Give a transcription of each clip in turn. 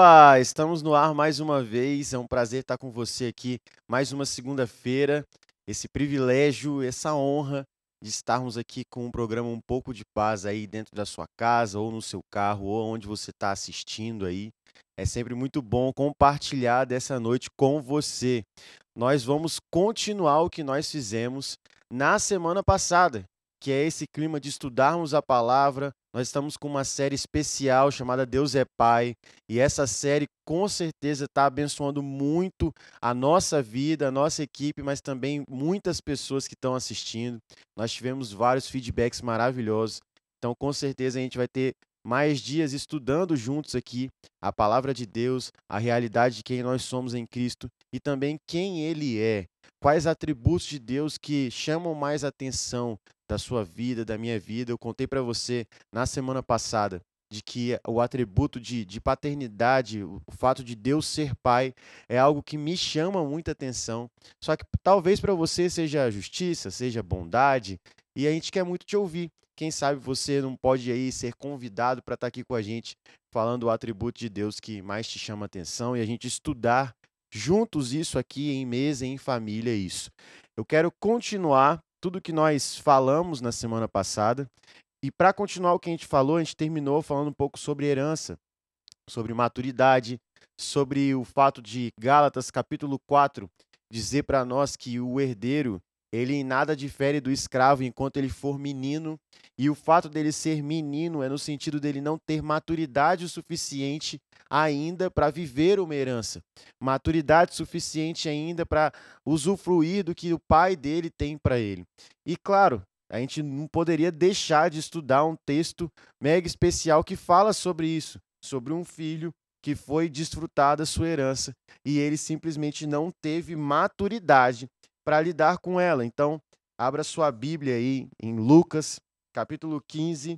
Opa, estamos no ar mais uma vez. É um prazer estar com você aqui mais uma segunda-feira. Esse privilégio, essa honra de estarmos aqui com um programa Um Pouco de Paz aí dentro da sua casa, ou no seu carro, ou onde você está assistindo aí. É sempre muito bom compartilhar dessa noite com você. Nós vamos continuar o que nós fizemos na semana passada, que é esse clima de estudarmos a palavra. Nós estamos com uma série especial chamada Deus é Pai, e essa série com certeza está abençoando muito a nossa vida, a nossa equipe, mas também muitas pessoas que estão assistindo. Nós tivemos vários feedbacks maravilhosos, então com certeza a gente vai ter mais dias estudando juntos aqui a palavra de Deus, a realidade de quem nós somos em Cristo e também quem Ele é. Quais atributos de Deus que chamam mais atenção da sua vida, da minha vida. Eu contei para você na semana passada de que o atributo de paternidade, o fato de Deus ser pai, é algo que me chama muita atenção. Só que talvez para você seja justiça, seja bondade, e a gente quer muito te ouvir. Quem sabe você não pode aí ser convidado para estar aqui com a gente, falando o atributo de Deus que mais te chama atenção e a gente estudar juntos isso aqui em mesa, em família, isso. Eu quero continuar tudo que nós falamos na semana passada. E para continuar o que a gente falou, a gente terminou falando um pouco sobre herança, sobre maturidade, sobre o fato de Gálatas capítulo 4 dizer para nós que o herdeiro, ele em nada difere do escravo enquanto ele for menino, e o fato dele ser menino é no sentido dele não ter maturidade o suficiente ainda para viver uma herança, maturidade suficiente ainda para usufruir do que o pai dele tem para ele. E claro, a gente não poderia deixar de estudar um texto mega especial que fala sobre isso, sobre um filho que foi desfrutar da sua herança e ele simplesmente não teve maturidade para lidar com ela. Então, abra sua Bíblia aí em Lucas, capítulo 15,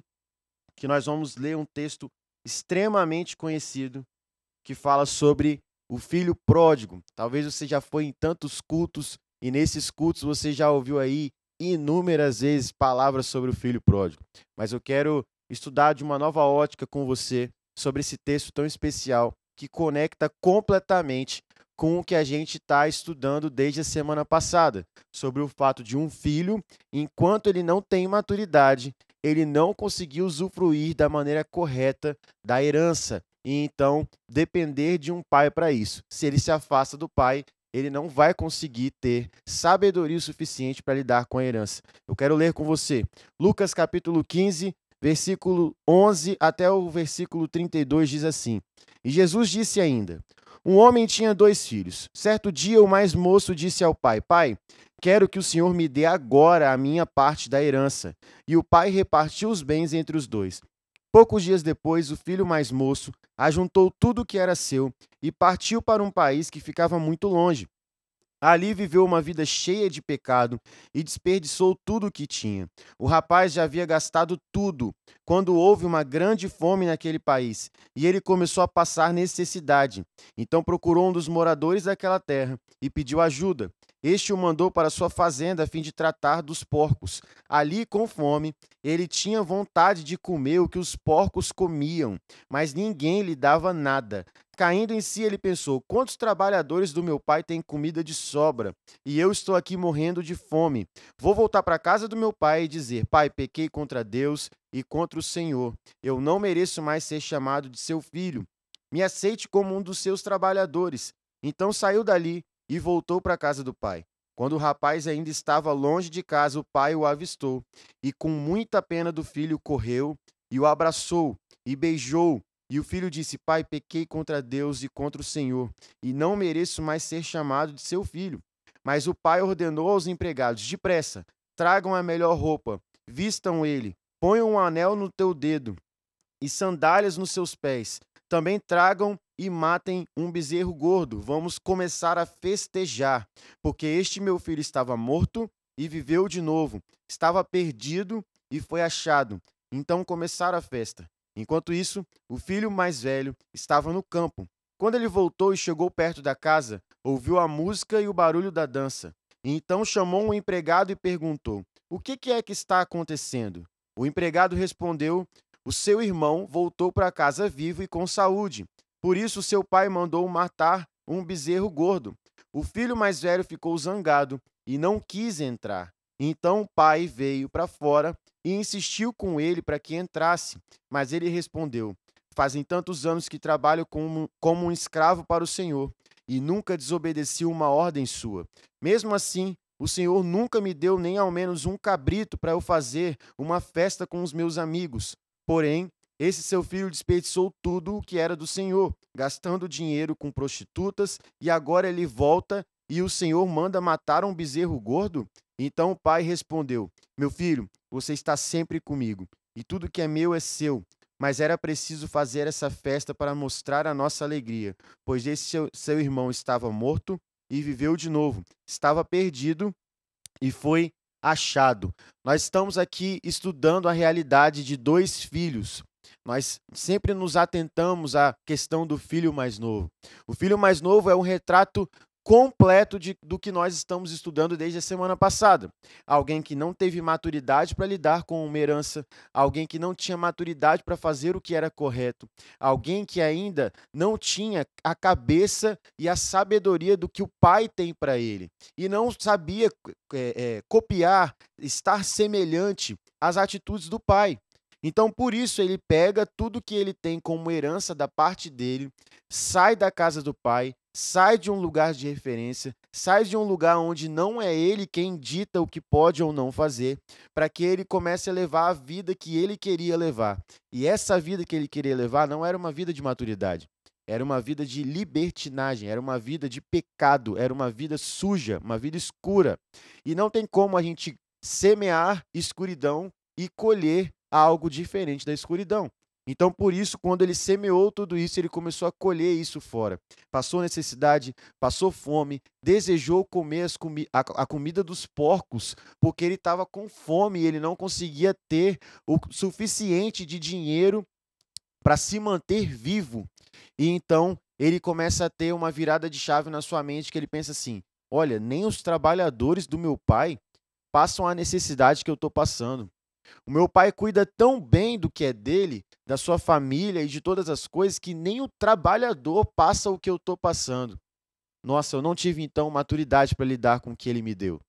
que nós vamos ler um texto extremamente conhecido que fala sobre o filho pródigo. Talvez você já foi em tantos cultos e nesses cultos você já ouviu aí inúmeras vezes palavras sobre o filho pródigo. Mas eu quero estudar de uma nova ótica com você sobre esse texto tão especial que conecta completamente com o que a gente está estudando desde a semana passada, sobre o fato de um filho, enquanto ele não tem maturidade, ele não conseguiu usufruir da maneira correta da herança e então depender de um pai para isso. Se ele se afasta do pai, ele não vai conseguir ter sabedoria suficiente para lidar com a herança. Eu quero ler com você Lucas capítulo 15, versículo 11 até o versículo 32 diz assim: E Jesus disse ainda: Um homem tinha 2 filhos. Certo dia o mais moço disse ao pai: Pai, quero que o senhor me dê agora a minha parte da herança. E o pai repartiu os bens entre os dois. Poucos dias depois, o filho mais moço ajuntou tudo o que era seu e partiu para um país que ficava muito longe. Ali viveu uma vida cheia de pecado e desperdiçou tudo o que tinha. O rapaz já havia gastado tudo quando houve uma grande fome naquele país e ele começou a passar necessidade. Então procurou um dos moradores daquela terra e pediu ajuda. Este o mandou para sua fazenda a fim de tratar dos porcos. Ali, com fome, ele tinha vontade de comer o que os porcos comiam, mas ninguém lhe dava nada. Caindo em si, ele pensou: quantos trabalhadores do meu pai têm comida de sobra? E eu estou aqui morrendo de fome. Vou voltar para a casa do meu pai e dizer: Pai, pequei contra Deus e contra o Senhor. Eu não mereço mais ser chamado de seu filho. Me aceite como um dos seus trabalhadores. Então saiu dali e voltou para a casa do pai. Quando o rapaz ainda estava longe de casa, o pai o avistou e, com muita pena do filho, correu e o abraçou e beijou. E o filho disse: Pai, pequei contra Deus e contra o Senhor, e não mereço mais ser chamado de seu filho. Mas o pai ordenou aos empregados: Depressa, tragam a melhor roupa, vistam ele, ponham um anel no teu dedo e sandálias nos seus pés. Também tragam e matem um bezerro gordo. Vamos começar a festejar, porque este meu filho estava morto e viveu de novo, estava perdido e foi achado. Então começaram a festa. Enquanto isso, o filho mais velho estava no campo. Quando ele voltou e chegou perto da casa, ouviu a música e o barulho da dança. E então chamou um empregado e perguntou: O que é que está acontecendo? O empregado respondeu: O seu irmão voltou para casa vivo e com saúde, Por isso seu pai mandou matar um bezerro gordo. O filho mais velho ficou zangado e não quis entrar. Então o pai veio para fora e insistiu com ele para que entrasse. Mas ele respondeu: Fazem tantos anos que trabalho como um escravo para o Senhor e nunca desobedeci uma ordem sua. Mesmo assim, o Senhor nunca me deu nem ao menos um cabrito para eu fazer uma festa com os meus amigos. Porém, esse seu filho desperdiçou tudo o que era do Senhor, gastando dinheiro com prostitutas, e agora ele volta e o Senhor manda matar um bezerro gordo? Então o pai respondeu: Meu filho, você está sempre comigo, e tudo que é meu é seu. Mas era preciso fazer essa festa para mostrar a nossa alegria, pois esse seu irmão estava morto e viveu de novo, estava perdido e foi achado. Nós estamos aqui estudando a realidade de dois filhos. Nós sempre nos atentamos à questão do filho mais novo. O filho mais novo é um retrato completo do que nós estamos estudando desde a semana passada. Alguém que não teve maturidade para lidar com uma herança, alguém que não tinha maturidade para fazer o que era correto, alguém que ainda não tinha a cabeça e a sabedoria do que o pai tem para ele, e não sabia copiar, estar semelhante às atitudes do pai. Então, por isso, ele pega tudo que ele tem como herança da parte dele, sai da casa do pai, sai de um lugar de referência, sai de um lugar onde não é ele quem dita o que pode ou não fazer, para que ele comece a levar a vida que ele queria levar. E essa vida que ele queria levar não era uma vida de maturidade, era uma vida de libertinagem, era uma vida de pecado, era uma vida suja, uma vida escura. E não tem como a gente semear escuridão e colher algo diferente da escuridão. Então, por isso, quando ele semeou tudo isso, ele começou a colher isso fora. Passou necessidade, passou fome, desejou comer a comida dos porcos, porque ele estava com fome e ele não conseguia ter o suficiente de dinheiro para se manter vivo. E então, ele começa a ter uma virada de chave na sua mente, que ele pensa assim: olha, nem os trabalhadores do meu pai passam a necessidade que eu estou passando. O meu pai cuida tão bem do que é dele, da sua família e de todas as coisas, que nem o trabalhador passa o que eu estou passando. Nossa, eu não tive então maturidade para lidar com o que ele me deu.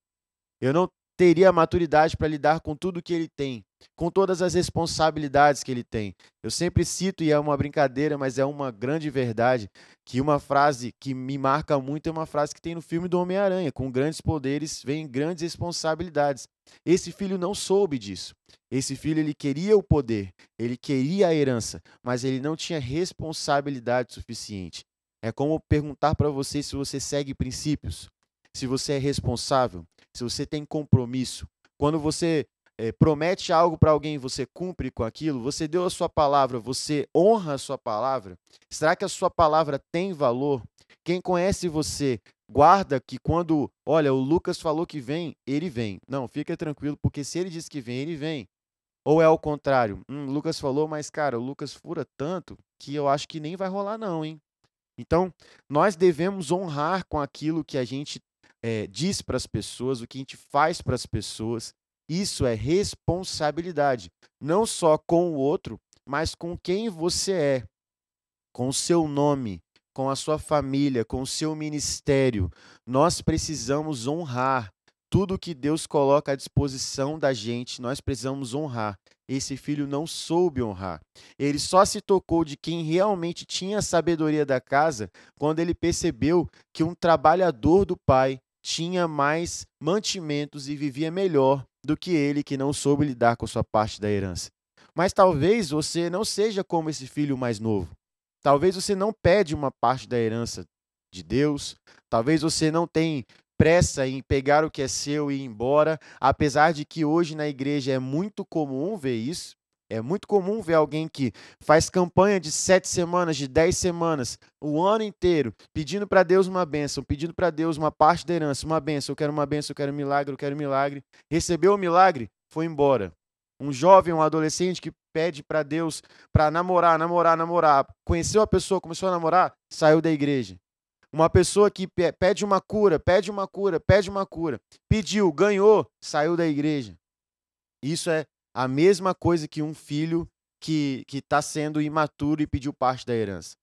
Eu não teria maturidade para lidar com tudo que ele tem, com todas as responsabilidades que ele tem. Eu sempre cito, e é uma brincadeira, mas é uma grande verdade, que uma frase que me marca muito é uma frase que tem no filme do Homem-Aranha: com grandes poderes vêm grandes responsabilidades. Esse filho não soube disso. Esse filho, ele queria o poder, ele queria a herança, mas ele não tinha responsabilidade suficiente. É como perguntar para você se você segue princípios, se você é responsável, se você tem compromisso. Quando você promete algo para alguém, você cumpre com aquilo, você deu a sua palavra, você honra a sua palavra. Será que a sua palavra tem valor? Quem conhece você guarda que quando, olha, o Lucas falou que vem, ele vem. Não, fica tranquilo, porque se ele diz que vem, ele vem. Ou é ao contrário? O Lucas falou, mas cara, o Lucas fura tanto que eu acho que nem vai rolar não, hein? Então, nós devemos honrar com aquilo que a gente diz para as pessoas, o que a gente faz para as pessoas. Isso é responsabilidade, não só com o outro, mas com quem você é, com o seu nome, com a sua família, com o seu ministério. Nós precisamos honrar tudo que Deus coloca à disposição da gente, nós precisamos honrar. Esse filho não soube honrar. Ele só se tocou de quem realmente tinha a sabedoria da casa quando ele percebeu que um trabalhador do pai tinha mais mantimentos e vivia melhor do que ele, que não soube lidar com a sua parte da herança. Mas talvez você não seja como esse filho mais novo. Talvez você não pede uma parte da herança de Deus. Talvez você não tenha pressa em pegar o que é seu e ir embora, apesar de que hoje na igreja é muito comum ver isso. É muito comum ver alguém que faz campanha de 7 semanas, de 10 semanas, o ano inteiro, pedindo para Deus uma bênção, pedindo para Deus uma parte da herança, uma bênção, eu quero uma bênção, eu quero um milagre, eu quero um milagre. Recebeu o milagre, foi embora. Um jovem, um adolescente que pede para Deus para namorar, conheceu a pessoa, começou a namorar, saiu da igreja. Uma pessoa que pede uma cura, pediu, ganhou, saiu da igreja. Isso é a mesma coisa que um filho que está sendo imaturo e pediu parte da herança.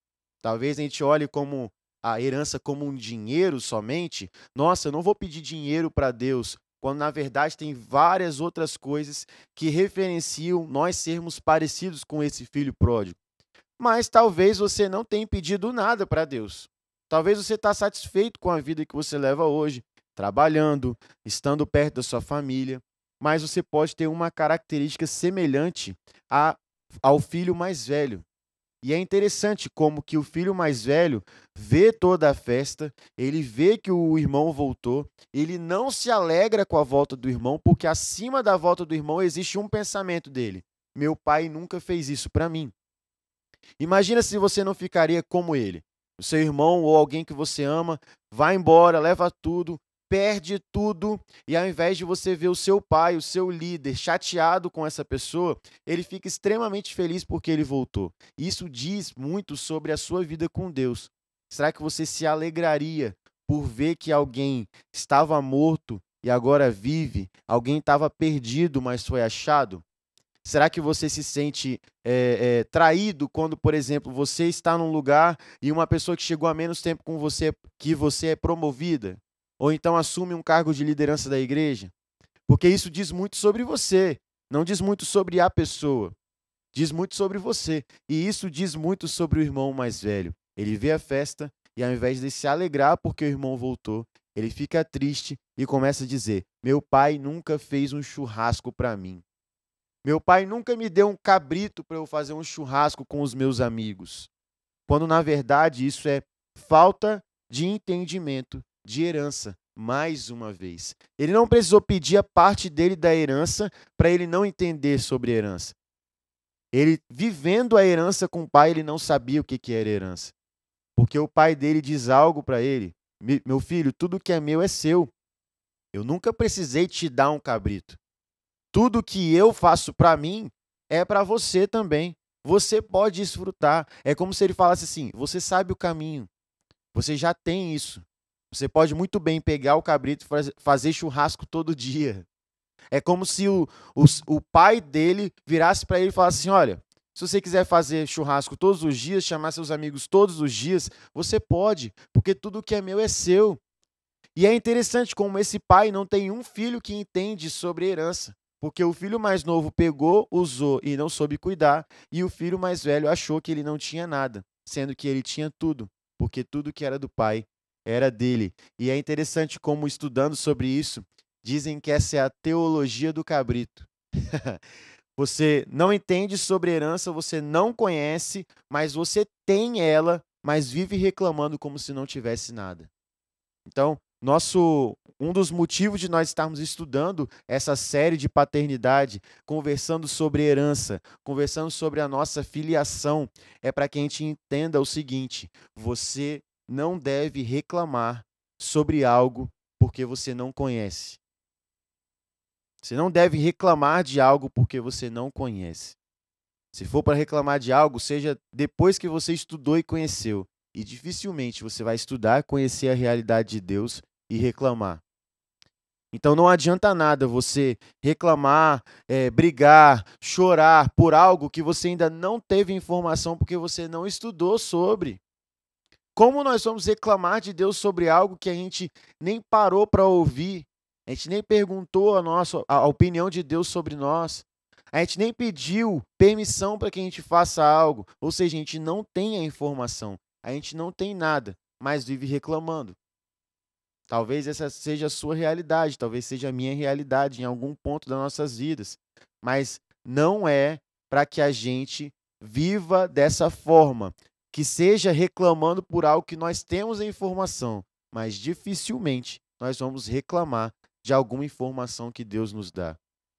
Talvez a gente olhe como a herança como um dinheiro somente. Nossa, eu não vou pedir dinheiro para Deus, quando na verdade tem várias outras coisas que referenciam nós sermos parecidos com esse filho pródigo. Mas talvez você não tenha pedido nada para Deus. Talvez você está satisfeito com a vida que você leva hoje, trabalhando, estando perto da sua família, mas você pode ter uma característica semelhante a, ao filho mais velho. E é interessante como que o filho mais velho vê toda a festa, ele vê que o irmão voltou, ele não se alegra com a volta do irmão, porque acima da volta do irmão existe um pensamento dele: meu pai nunca fez isso para mim. Imagina se você não ficaria como ele. O seu irmão ou alguém que você ama vai embora, leva tudo, perde tudo, e ao invés de você ver o seu pai, o seu líder, chateado com essa pessoa, ele fica extremamente feliz porque ele voltou. Isso diz muito sobre a sua vida com Deus. Será que você se alegraria por ver que alguém estava morto e agora vive? Alguém estava perdido, mas foi achado? Será que você se sente traído quando, por exemplo, você está num lugar e uma pessoa que chegou há menos tempo com você, que você é promovida? Ou então assume um cargo de liderança da igreja? Porque isso diz muito sobre você, não diz muito sobre a pessoa. Diz muito sobre você. E isso diz muito sobre o irmão mais velho. Ele vê a festa e, ao invés de se alegrar porque o irmão voltou, ele fica triste e começa a dizer: meu pai nunca fez um churrasco para mim. Meu pai nunca me deu um cabrito para eu fazer um churrasco com os meus amigos. Quando, na verdade, isso é falta de entendimento de herança, mais uma vez. Ele não precisou pedir a parte dele da herança para ele não entender sobre herança. Ele, vivendo a herança com o pai, ele não sabia o que era herança. Porque o pai dele diz algo para ele: meu filho, tudo que é meu é seu. Eu nunca precisei te dar um cabrito. Tudo que eu faço para mim é para você também. Você pode desfrutar. É como se ele falasse assim: você sabe o caminho, você já tem isso. Você pode muito bem pegar o cabrito e fazer churrasco todo dia. É como se o pai dele virasse para ele e falasse assim: olha, se você quiser fazer churrasco todos os dias, chamar seus amigos todos os dias, você pode, porque tudo que é meu é seu. E é interessante como esse pai não tem um filho que entende sobre herança. Porque o filho mais novo pegou, usou e não soube cuidar, e o filho mais velho achou que ele não tinha nada, sendo que ele tinha tudo, porque tudo que era do pai era dele. E é interessante como, estudando sobre isso, dizem que essa é a teologia do cabrito. Você não entende sobre herança, você não conhece, mas você tem ela, mas vive reclamando como se não tivesse nada. Então, um dos motivos de nós estarmos estudando essa série de paternidade, conversando sobre herança, conversando sobre a nossa filiação, é para que a gente entenda o seguinte: você não deve reclamar sobre algo porque você não conhece. Você não deve reclamar de algo porque você não conhece. Se for para reclamar de algo, seja depois que você estudou e conheceu. E dificilmente você vai estudar, conhecer a realidade de Deus e reclamar. Então não adianta nada você reclamar, brigar, chorar por algo que você ainda não teve informação porque você não estudou sobre. Como nós vamos reclamar de Deus sobre algo que a gente nem parou para ouvir? A gente nem perguntou a opinião de Deus sobre nós. A gente nem pediu permissão para que a gente faça algo. Ou seja, a gente não tem a informação. A gente não tem nada, mas vive reclamando. Talvez essa seja a sua realidade, talvez seja a minha realidade em algum ponto das nossas vidas. Mas não é para que a gente viva dessa forma, que seja reclamando por algo que nós temos a informação, mas dificilmente nós vamos reclamar de alguma informação que Deus nos dá.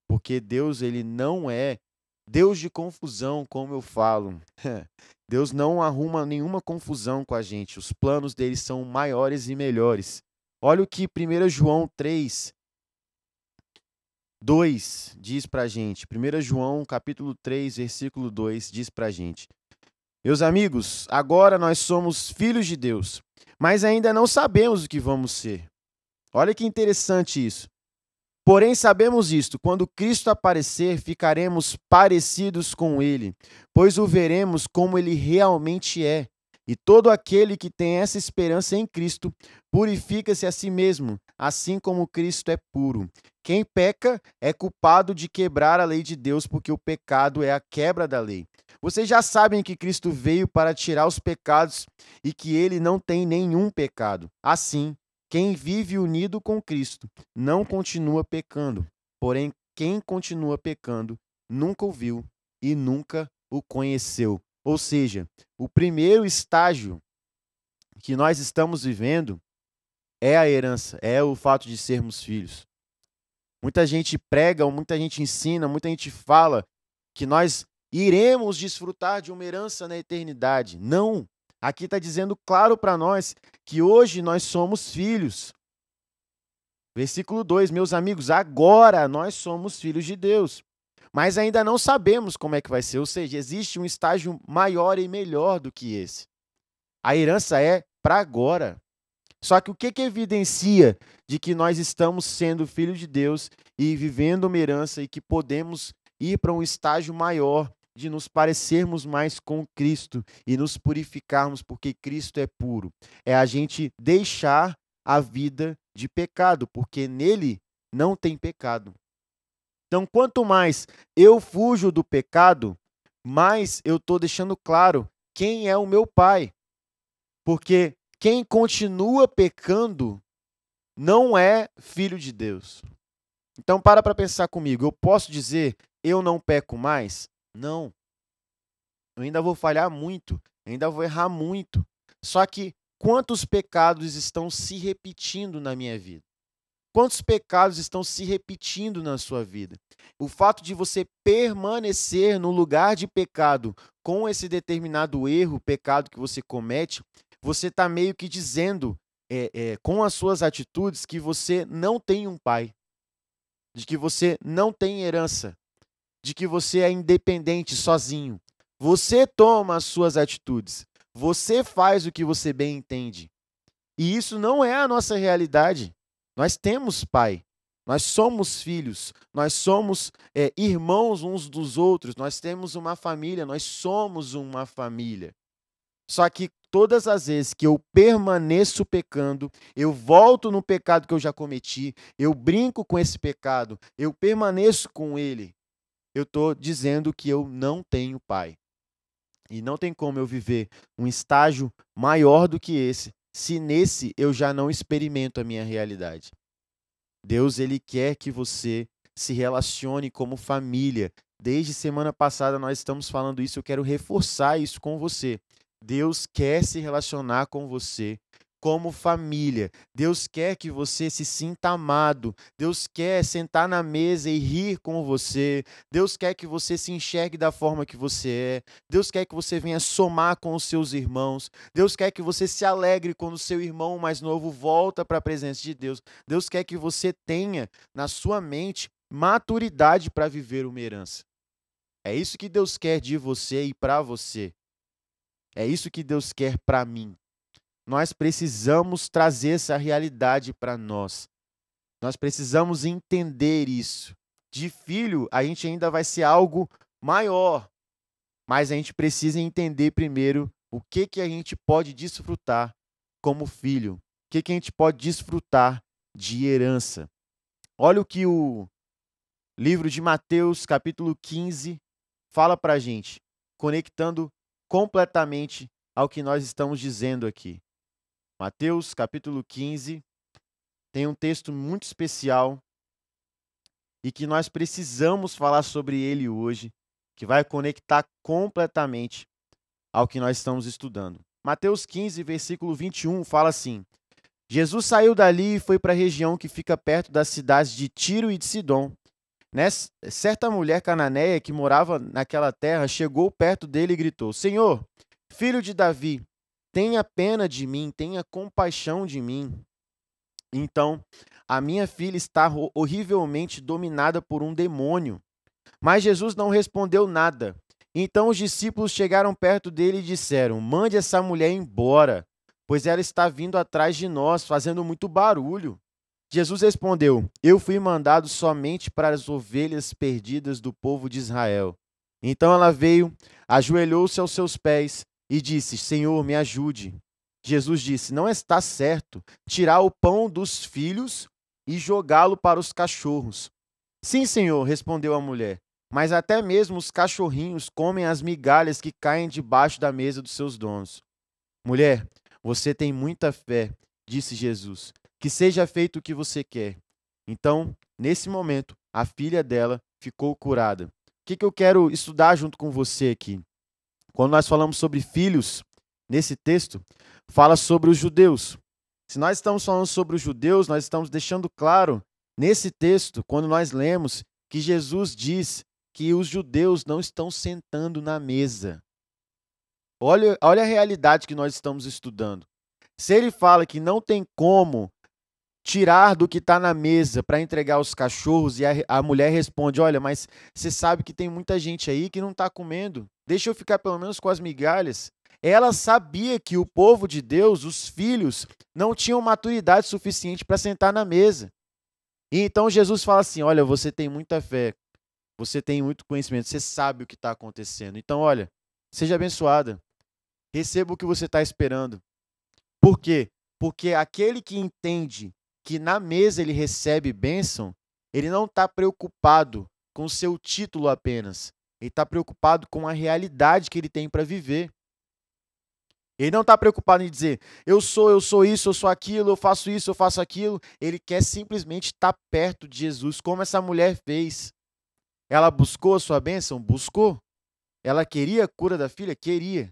Porque Deus, ele não é Deus de confusão, como eu falo. Deus não arruma nenhuma confusão com a gente. Os planos dele são maiores e melhores. Olha o que 1 João 3, 2 diz pra gente. 1 João, capítulo 3, versículo 2, diz pra gente: meus amigos, agora nós somos filhos de Deus, mas ainda não sabemos o que vamos ser. Olha que interessante isso. Porém, sabemos isto: quando Cristo aparecer, ficaremos parecidos com Ele, pois o veremos como Ele realmente é. E todo aquele que tem essa esperança em Cristo purifica-se a si mesmo, assim como Cristo é puro. Quem peca é culpado de quebrar a lei de Deus, porque o pecado é a quebra da lei. Vocês já sabem que Cristo veio para tirar os pecados e que ele não tem nenhum pecado. Assim, quem vive unido com Cristo não continua pecando. Porém, quem continua pecando nunca o viu e nunca o conheceu. Ou seja, o primeiro estágio que nós estamos vivendo é a herança, é o fato de sermos filhos. Muita gente prega, muita gente ensina, muita gente fala que nós iremos desfrutar de uma herança na eternidade. Não! Aqui está dizendo claro para nós que hoje nós somos filhos. Versículo 2, meus amigos, agora nós somos filhos de Deus. Mas ainda não sabemos como é que vai ser, ou seja, existe um estágio maior e melhor do que esse. A herança é para agora. Só que o que evidencia de que nós estamos sendo filhos de Deus e vivendo uma herança e que podemos ir para um estágio maior de nos parecermos mais com Cristo e nos purificarmos porque Cristo é puro? É a gente deixar a vida de pecado, porque nele não tem pecado. Então, quanto mais eu fujo do pecado, mais eu estou deixando claro quem é o meu Pai. Porque quem continua pecando não é filho de Deus. Então, para pensar comigo. Eu posso dizer, eu não peco mais? Não. Eu ainda vou falhar muito, ainda vou errar muito. Só que quantos pecados estão se repetindo na minha vida? Quantos pecados estão se repetindo na sua vida? O fato de você permanecer no lugar de pecado com esse determinado erro, pecado que você comete, você está meio que dizendo, com as suas atitudes, que você não tem um pai, de que você não tem herança, de que você é independente, sozinho. Você toma as suas atitudes, você faz o que você bem entende. E isso não é a nossa realidade. Nós temos pai, nós somos filhos, nós somos irmãos uns dos outros, nós temos uma família, nós somos uma família. Só que todas as vezes que eu permaneço pecando, eu volto no pecado que eu já cometi, eu brinco com esse pecado, eu permaneço com ele, eu estou dizendo que eu não tenho pai. E não tem como eu viver um estágio maior do que esse, se nesse eu já não experimento a minha realidade. Deus, ele quer que você se relacione como família. Desde semana passada nós estamos falando isso, eu quero reforçar isso com você. Deus quer se relacionar com você como família. Deus quer que você se sinta amado. Deus quer sentar na mesa e rir com você. Deus quer que você se enxergue da forma que você é. Deus quer que você venha somar com os seus irmãos. Deus quer que você se alegre quando o seu irmão mais novo volta para a presença de Deus. Deus quer que você tenha na sua mente maturidade para viver uma herança. É isso que Deus quer de você e para você. É isso que Deus quer para mim. Nós precisamos trazer essa realidade para nós. Nós precisamos entender isso. De filho, a gente ainda vai ser algo maior, mas a gente precisa entender primeiro o que a gente pode desfrutar como filho, o que a gente pode desfrutar de herança. Olha o que o livro de Mateus, capítulo 15, fala para a gente, conectando completamente ao que nós estamos dizendo aqui. Mateus, capítulo 15, tem um texto muito especial e que nós precisamos falar sobre ele hoje, que vai conectar completamente ao que nós estamos estudando. Mateus 15, versículo 21, fala assim: Jesus saiu dali e foi para a região que fica perto das cidades de Tiro e de Sidom. Certa mulher cananeia que morava naquela terra chegou perto dele e gritou: Senhor, filho de Davi, tenha pena de mim, tenha compaixão de mim. Então, a minha filha está horrivelmente dominada por um demônio. Mas Jesus não respondeu nada. Então os discípulos chegaram perto dele e disseram: Mande essa mulher embora, pois ela está vindo atrás de nós, fazendo muito barulho. Jesus respondeu: Eu fui mandado somente para as ovelhas perdidas do povo de Israel. Então ela veio, ajoelhou-se aos seus pés e disse: Senhor, me ajude. Jesus disse: Não está certo tirar o pão dos filhos e jogá-lo para os cachorros. Sim, Senhor, respondeu a mulher, mas até mesmo os cachorrinhos comem as migalhas que caem debaixo da mesa dos seus donos. Mulher, você tem muita fé, disse Jesus. Que seja feito o que você quer. Então, nesse momento, a filha dela ficou curada. O que eu quero estudar junto com você aqui? Quando nós falamos sobre filhos, nesse texto, fala sobre os judeus. Se nós estamos falando sobre os judeus, nós estamos deixando claro, nesse texto, quando nós lemos, que Jesus diz que os judeus não estão sentando na mesa. Olha a realidade que nós estamos estudando. Se ele fala que não tem como tirar do que está na mesa para entregar aos cachorros, e a mulher responde: olha, mas você sabe que tem muita gente aí que não está comendo. Deixa eu ficar pelo menos com as migalhas. Ela sabia que o povo de Deus, os filhos, não tinham maturidade suficiente para sentar na mesa. E então Jesus fala assim: olha, você tem muita fé, você tem muito conhecimento, você sabe o que está acontecendo. Então, olha, seja abençoada. Receba o que você está esperando. Por quê? Porque aquele que entende que na mesa ele recebe bênção, ele não está preocupado com o seu título apenas. Ele está preocupado com a realidade que ele tem para viver. Ele não está preocupado em dizer, eu sou isso, eu sou aquilo, eu faço isso, eu faço aquilo. Ele quer simplesmente estar perto de Jesus, como essa mulher fez. Ela buscou a sua bênção? Buscou. Ela queria a cura da filha? Queria.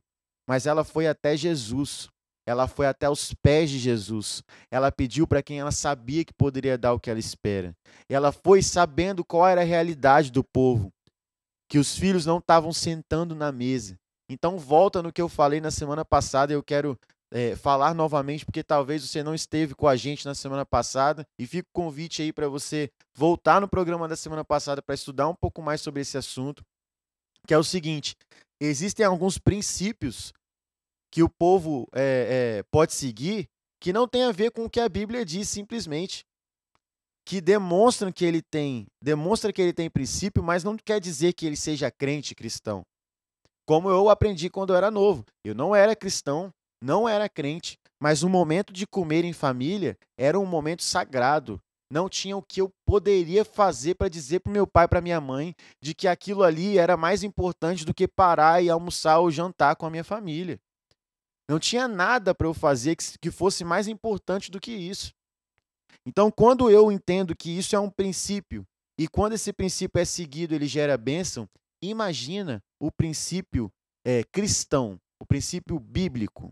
Mas ela foi até Jesus. Ela foi até os pés de Jesus. Ela pediu para quem ela sabia que poderia dar o que ela espera. Ela foi sabendo qual era a realidade do povo, que os filhos não estavam sentando na mesa. Então volta no que eu falei na semana passada, eu quero falar novamente, porque talvez você não esteve com a gente na semana passada, e fica o convite aí para você voltar no programa da semana passada para estudar um pouco mais sobre esse assunto, que é o seguinte: existem alguns princípios que o povo pode seguir que não tem a ver com o que a Bíblia diz simplesmente, que demonstra que ele tem princípio, mas não quer dizer que ele seja crente cristão. Como eu aprendi quando eu era novo. Eu não era cristão, não era crente, mas o momento de comer em família era um momento sagrado. Não tinha o que eu poderia fazer para dizer para o meu pai e para minha mãe de que aquilo ali era mais importante do que parar e almoçar ou jantar com a minha família. Não tinha nada para eu fazer que fosse mais importante do que isso. Então, quando eu entendo que isso é um princípio, e quando esse princípio é seguido, ele gera bênção, imagina o princípio cristão, o princípio bíblico.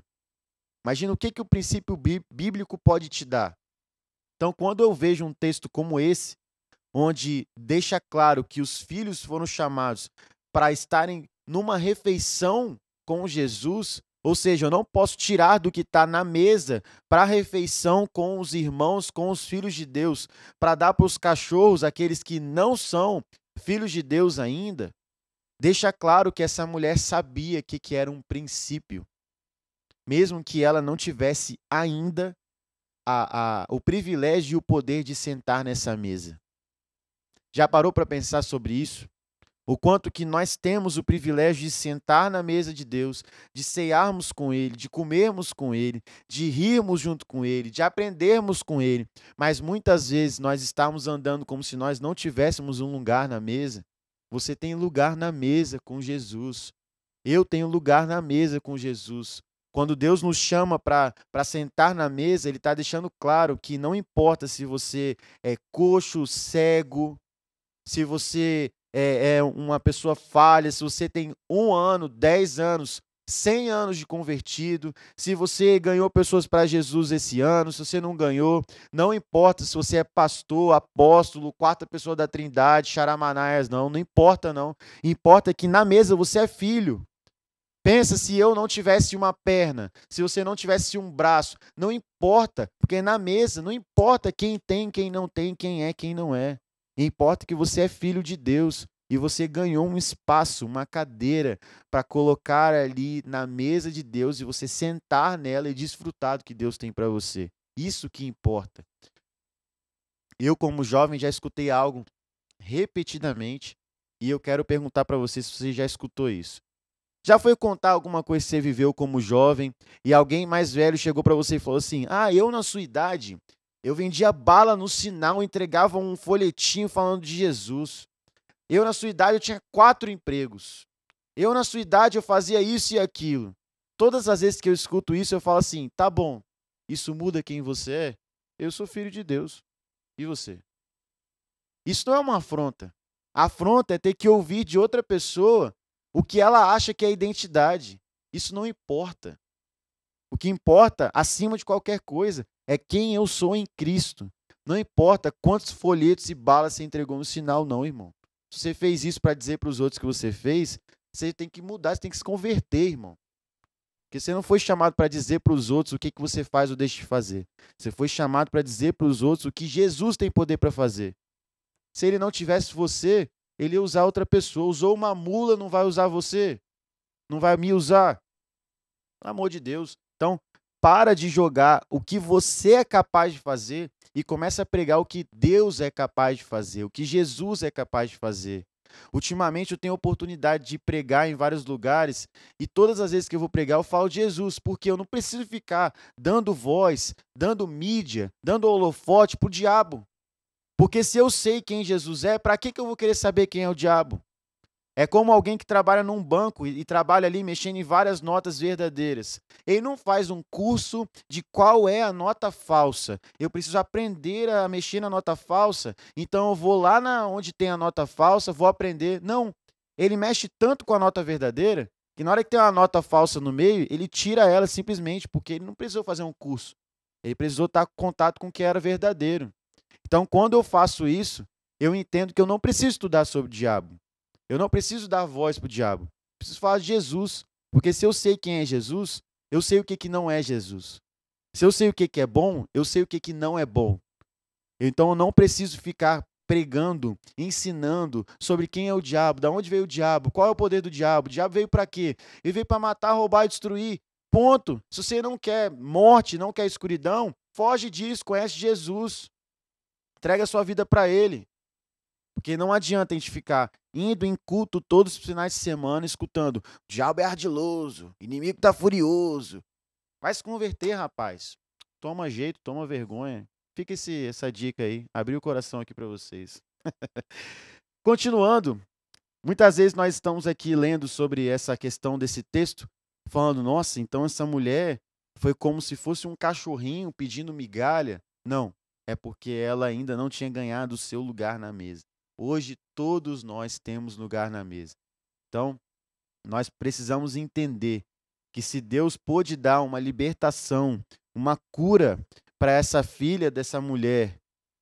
Imagina o que o princípio bíblico pode te dar. Então, quando eu vejo um texto como esse, onde deixa claro que os filhos foram chamados para estarem numa refeição com Jesus, ou seja, eu não posso tirar do que está na mesa para a refeição com os irmãos, com os filhos de Deus, para dar para os cachorros, aqueles que não são filhos de Deus ainda. Deixa claro que essa mulher sabia que era um princípio, mesmo que ela não tivesse ainda o privilégio e o poder de sentar nessa mesa. Já parou para pensar sobre isso? O quanto que nós temos o privilégio de sentar na mesa de Deus, de cearmos com Ele, de comermos com Ele, de rirmos junto com Ele, de aprendermos com Ele. Mas muitas vezes nós estamos andando como se nós não tivéssemos um lugar na mesa. Você tem lugar na mesa com Jesus. Eu tenho lugar na mesa com Jesus. Quando Deus nos chama para sentar na mesa, Ele está deixando claro que não importa se você é coxo, cego, se você é uma pessoa falha, se você tem 1 ano, 10 anos, 100 anos de convertido, se você ganhou pessoas para Jesus esse ano, se você não ganhou, não importa se você é pastor, apóstolo, quarta pessoa da Trindade, Charamanaias, não importa não. Importa que na mesa você é filho. Pensa se eu não tivesse uma perna, se você não tivesse um braço, não importa, porque na mesa não importa quem tem, quem não tem, quem é, quem não é. Importa que você é filho de Deus e você ganhou um espaço, uma cadeira para colocar ali na mesa de Deus e você sentar nela e desfrutar do que Deus tem para você. Isso que importa. Eu, como jovem, já escutei algo repetidamente e eu quero perguntar para você se você já escutou isso. Já foi contar alguma coisa que você viveu como jovem e alguém mais velho chegou para você e falou assim: "Ah, eu na sua idade, eu vendia bala no sinal, entregava um folhetinho falando de Jesus. Eu na sua idade eu tinha 4 empregos. Eu na sua idade eu fazia isso e aquilo". Todas as vezes que eu escuto isso, eu falo assim: "Tá bom. Isso muda quem você é? Eu sou filho de Deus. E você?". Isso não é uma afronta. A afronta é ter que ouvir de outra pessoa o que ela acha que é identidade. Isso não importa. O que importa, acima de qualquer coisa, é quem eu sou em Cristo. Não importa quantos folhetos e balas você entregou no sinal, não, irmão. Se você fez isso para dizer para os outros que você fez, você tem que mudar, você tem que se converter, irmão. Porque você não foi chamado para dizer para os outros o que você faz ou deixa de fazer. Você foi chamado para dizer para os outros o que Jesus tem poder para fazer. Se ele não tivesse você, ele ia usar outra pessoa. Usou uma mula, não vai usar você? Não vai me usar? Pelo amor de Deus. Então, para de jogar o que você é capaz de fazer e começa a pregar o que Deus é capaz de fazer, o que Jesus é capaz de fazer. Ultimamente eu tenho a oportunidade de pregar em vários lugares e todas as vezes que eu vou pregar eu falo de Jesus, porque eu não preciso ficar dando voz, dando mídia, dando holofote para o diabo. Porque se eu sei quem Jesus é, para que eu vou querer saber quem é o diabo? É como alguém que trabalha num banco e trabalha ali mexendo em várias notas verdadeiras. Ele não faz um curso de qual é a nota falsa. Eu preciso aprender a mexer na nota falsa, então eu vou lá onde tem a nota falsa, vou aprender. Não, ele mexe tanto com a nota verdadeira que na hora que tem uma nota falsa no meio, ele tira ela simplesmente porque ele não precisou fazer um curso. Ele precisou estar em contato com o que era verdadeiro. Então, quando eu faço isso, eu entendo que eu não preciso estudar sobre o diabo. Eu não preciso dar voz para o diabo. Preciso falar de Jesus. Porque se eu sei quem é Jesus, eu sei o que não é Jesus. Se eu sei o que é bom, eu sei o que não é bom. Então eu não preciso ficar pregando, ensinando sobre quem é o diabo, de onde veio o diabo, qual é o poder do diabo. O diabo veio para quê? Ele veio para matar, roubar e destruir. Ponto. Se você não quer morte, não quer escuridão, foge disso, conhece Jesus. Entrega a sua vida para ele. Porque não adianta a gente ficar indo em culto todos os finais de semana escutando: o diabo é ardiloso, o inimigo está furioso. Vai se converter, rapaz. Toma jeito, toma vergonha. Fica essa dica aí. Abri o coração aqui para vocês. Continuando, muitas vezes nós estamos aqui lendo sobre essa questão desse texto, falando: nossa, então essa mulher foi como se fosse um cachorrinho pedindo migalha. Não, é porque ela ainda não tinha ganhado o seu lugar na mesa. Hoje todos nós temos lugar na mesa. Então, nós precisamos entender que se Deus pôde dar uma libertação, uma cura para essa filha dessa mulher,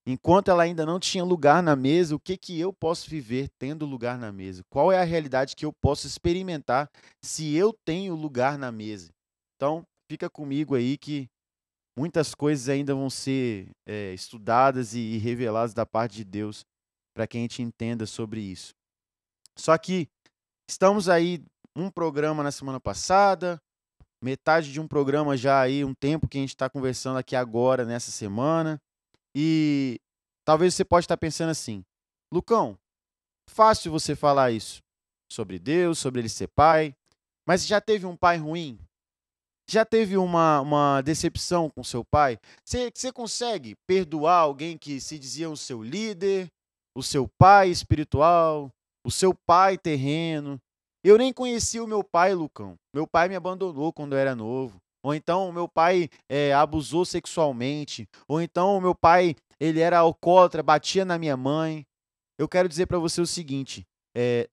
enquanto ela ainda não tinha lugar na mesa, o que eu posso viver tendo lugar na mesa? Qual é a realidade que eu posso experimentar se eu tenho lugar na mesa? Então, fica comigo aí que muitas coisas ainda vão ser estudadas e reveladas da parte de Deus para que a gente entenda sobre isso. Só que estamos aí um programa na semana passada, metade de um programa já aí, um tempo que a gente está conversando aqui agora, nessa semana, e talvez você pode estar pensando assim: Lucão, fácil você falar isso sobre Deus, sobre ele ser pai, mas já teve um pai ruim? Já teve uma decepção com seu pai? Você consegue perdoar alguém que se dizia o seu líder, o seu pai espiritual, o seu pai terreno? Eu nem conhecia o meu pai, Lucão. Meu pai me abandonou quando eu era novo. Ou então o meu pai abusou sexualmente. Ou então o meu pai ele era alcoólatra, batia na minha mãe. Eu quero dizer para você o seguinte: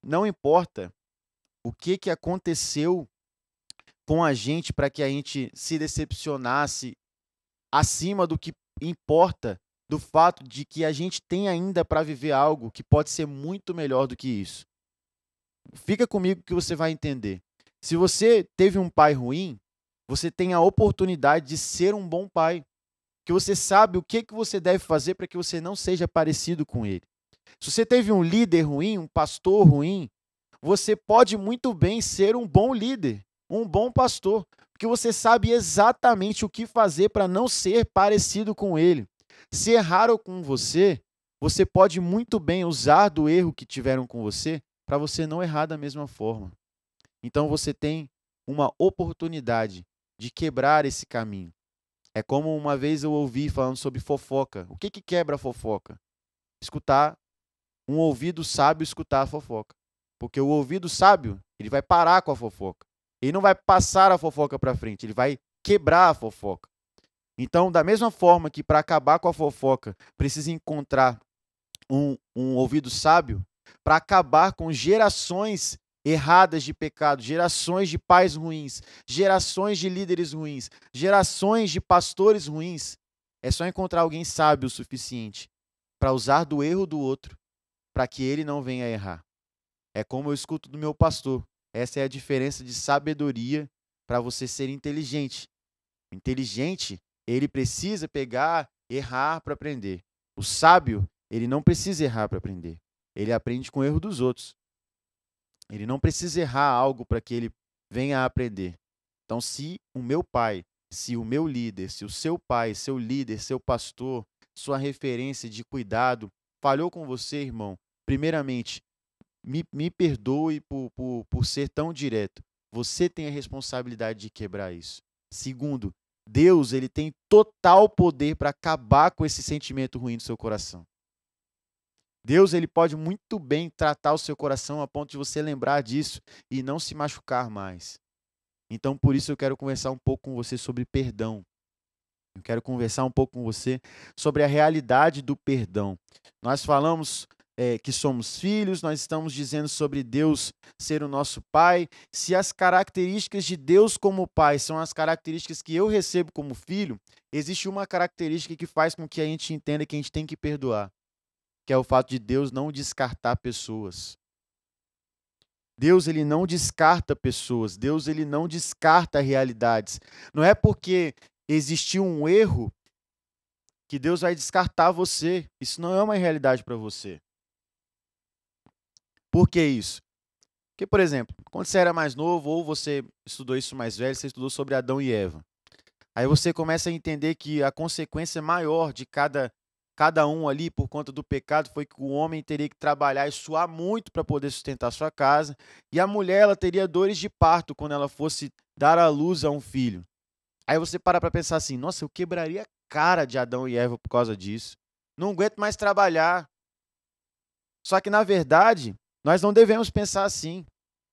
não importa o que aconteceu com a gente para que a gente se decepcionasse, acima do que importa do fato de que a gente tem ainda para viver algo que pode ser muito melhor do que isso. Fica comigo que você vai entender. Se você teve um pai ruim, você tem a oportunidade de ser um bom pai, que você sabe o que você deve fazer para que você não seja parecido com ele. Se você teve um líder ruim, um pastor ruim, você pode muito bem ser um bom líder, um bom pastor, porque você sabe exatamente o que fazer para não ser parecido com ele. Se erraram com você, você pode muito bem usar do erro que tiveram com você para você não errar da mesma forma. Então você tem uma oportunidade de quebrar esse caminho. É como uma vez eu ouvi falando sobre fofoca. O que quebra a fofoca? Escutar um ouvido sábio escutar a fofoca. Porque o ouvido sábio, ele vai parar com a fofoca. Ele não vai passar a fofoca para frente, ele vai quebrar a fofoca. Então, da mesma forma que para acabar com a fofoca precisa encontrar um ouvido sábio, para acabar com gerações erradas de pecado, gerações de pais ruins, gerações de líderes ruins, gerações de pastores ruins, é só encontrar alguém sábio o suficiente para usar do erro do outro, para que ele não venha a errar. É como eu escuto do meu pastor. Essa é a diferença de sabedoria para você ser inteligente. Inteligente, ele precisa pegar, errar para aprender. O sábio, ele não precisa errar para aprender. Ele aprende com o erro dos outros. Ele não precisa errar algo para que ele venha a aprender. Então, se o meu pai, se o meu líder, se o seu pai, seu líder, seu pastor, sua referência de cuidado, falhou com você, irmão, primeiramente, me perdoe por ser tão direto. Você tem a responsabilidade de quebrar isso. Segundo, Deus, ele tem total poder para acabar com esse sentimento ruim do seu coração. Deus, ele pode muito bem tratar o seu coração a ponto de você lembrar disso e não se machucar mais. Então, por isso eu quero conversar um pouco com você sobre perdão. Eu quero conversar um pouco com você sobre a realidade do perdão. Nós falamos que somos filhos, nós estamos dizendo sobre Deus ser o nosso Pai. Se as características de Deus como Pai são as características que eu recebo como filho, existe uma característica que faz com que a gente entenda que a gente tem que perdoar, que é o fato de Deus não descartar pessoas. Deus, ele não descarta pessoas. Deus, ele não descarta realidades. Não é porque existiu um erro que Deus vai descartar você. Isso não é uma realidade para você. Por que isso? Porque, por exemplo, quando você era mais novo ou você estudou isso mais velho, você estudou sobre Adão e Eva. Aí você começa a entender que a consequência maior de cada um ali, por conta do pecado, foi que o homem teria que trabalhar e suar muito para poder sustentar sua casa, e a mulher ela teria dores de parto quando ela fosse dar à luz a um filho. Aí você para pensar assim, nossa, eu quebraria a cara de Adão e Eva por causa disso. Não aguento mais trabalhar. Só que, na verdade, nós não devemos pensar assim.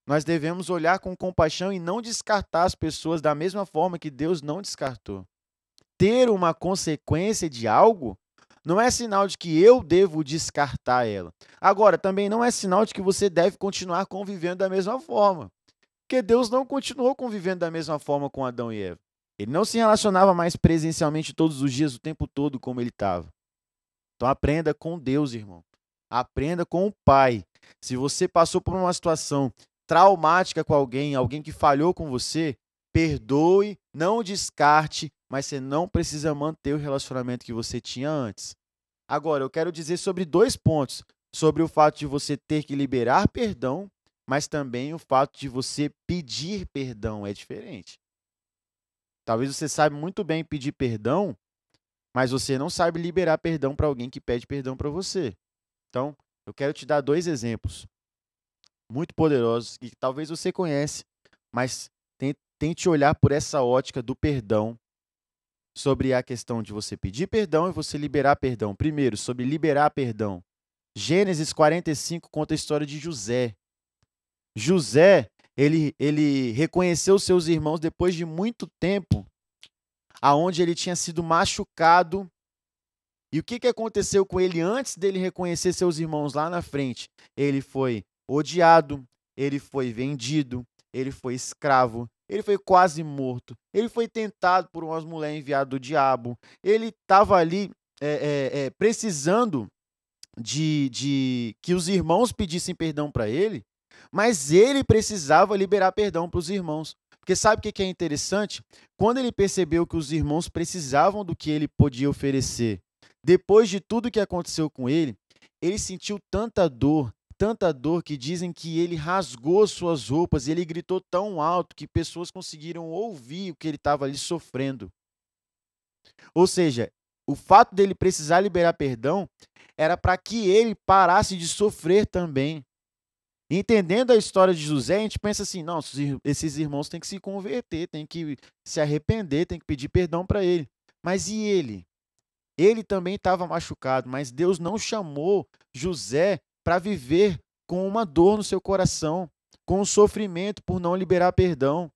Nós devemos olhar com compaixão e não descartar as pessoas da mesma forma que Deus não descartou. Ter uma consequência de algo não é sinal de que eu devo descartar ela. Agora, também não é sinal de que você deve continuar convivendo da mesma forma. Porque Deus não continuou convivendo da mesma forma com Adão e Eva. Ele não se relacionava mais presencialmente todos os dias, o tempo todo, como ele estava. Então aprenda com Deus, irmão. Aprenda com o Pai. Se você passou por uma situação traumática com alguém, alguém que falhou com você, perdoe, não descarte, mas você não precisa manter o relacionamento que você tinha antes. Agora, eu quero dizer sobre 2 pontos. Sobre o fato de você ter que liberar perdão, mas também o fato de você pedir perdão é diferente. Talvez você saiba muito bem pedir perdão, mas você não sabe liberar perdão para alguém que pede perdão para você. Então, eu quero te dar 2 exemplos muito poderosos que talvez você conhece, mas tente olhar por essa ótica do perdão sobre a questão de você pedir perdão e você liberar perdão. Primeiro, sobre liberar perdão. Gênesis 45 conta a história de José. José, ele reconheceu seus irmãos depois de muito tempo, aonde ele tinha sido machucado. E o que aconteceu com ele antes dele reconhecer seus irmãos lá na frente? Ele foi odiado, ele foi vendido, ele foi escravo, ele foi quase morto, ele foi tentado por umas mulheres enviadas do diabo, ele estava ali precisando de que os irmãos pedissem perdão para ele, mas ele precisava liberar perdão para os irmãos. Porque sabe o que é interessante? Quando ele percebeu que os irmãos precisavam do que ele podia oferecer, depois de tudo que aconteceu com ele sentiu tanta dor que dizem que ele rasgou suas roupas e ele gritou tão alto que pessoas conseguiram ouvir o que ele estava ali sofrendo. Ou seja, o fato dele precisar liberar perdão era para que ele parasse de sofrer também. Entendendo a história de José, a gente pensa assim, não, esses irmãos têm que se converter, têm que se arrepender, têm que pedir perdão para ele. Mas e ele? Ele também estava machucado, mas Deus não chamou José para viver com uma dor no seu coração, com um sofrimento por não liberar perdão.